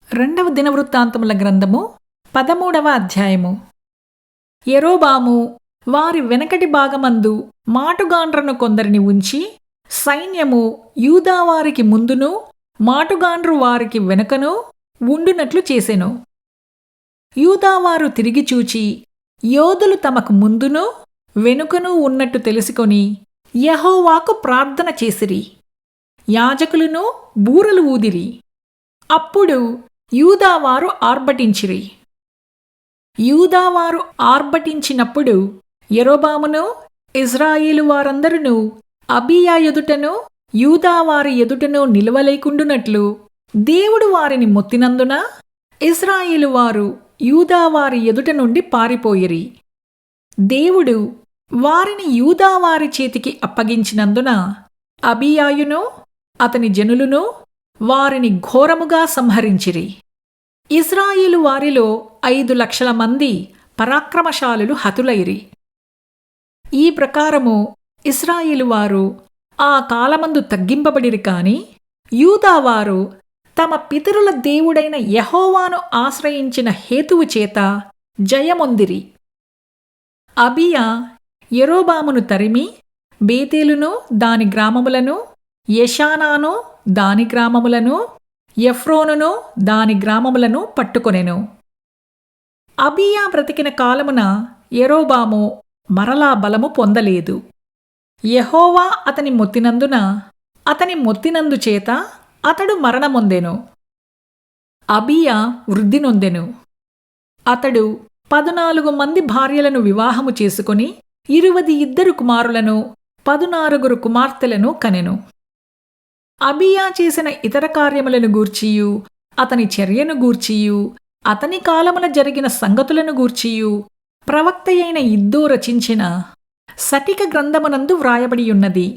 రెండవ దినవృత్తాంతముల గ్రంథము 13వ అధ్యాయము. యెరోబాము వారి వెనకటి భాగమందు మాటుగాండ్రను కొందరిని ఉంచి సైన్యము యూదావారికి ముందును మాటుగాండ్రు వారికి వెనుకను ఉండునట్లు చేసెను. యూదావారు తిరిగి చూచి యోధులు తమకు ముందును వెనుకను ఉన్నట్టు తెలుసుకొని యెహోవాకు ప్రార్థన చేసిరి. యాజకులను బూరలు ఊదిరి. అప్పుడు యూదావారు ఆర్భటించిరి. యూదావారు ఆర్భటించినప్పుడు యెరోబామును ఇజ్రాయేలు వారందరును అబీయా ఎదుటను యూదావారి ఎదుటను నిలవలేకుండునట్లు దేవుడు వారిని మొత్తినందున ఇజ్రాయేలు వారు యూదావారి ఎదుట నుండి పారిపోయిరి. దేవుడు వారిని యూదావారి చేతికి అప్పగించినందున అబీయాయును అతని జనులును వారిని ఘోరముగా సంహరించిరి. ఇజ్రాయేలు వారిలో 5,00,000 మంది పరాక్రమశాలులు హతులైరి. ఈ ప్రకారము ఇశ్రాయేలు వారు ఆ కాలమందు తగ్గింపబడిరి కాని యూదావారు తమ పితరుల దేవుడైన యెహోవాను ఆశ్రయించిన హేతువు చేత జయమొందిరి. అబీయా యెరోబామును తరిమి బేతేలును దాని గ్రామములను, యెషానాను దాని గ్రామములను, ఎఫ్రోనును దాని గ్రామములను పట్టుకొనెను. అబీయా బ్రతికిన కాలమున యెరోబాము మరలా బలము పొందలేదు. యెహోవా అతని మొత్తినందున అతని మొత్తినందుచేత అతడు మరణమొందెను. అబీయా వృద్ధి నొందెను. అతడు 14 మంది భార్యలను వివాహము చేసుకుని 22 కుమారులను 16 కుమార్తెలను కనెను. అబీయా చేసిన ఇతర కార్యములను గూర్చియు అతని చర్యను గూర్చియు అతని కాలమున జరిగిన సంగతులను గూర్చియు ప్రవక్తయైన ఇద్దో రచించిన సటిక గ్రంథమునందు వ్రాయబడియున్నది.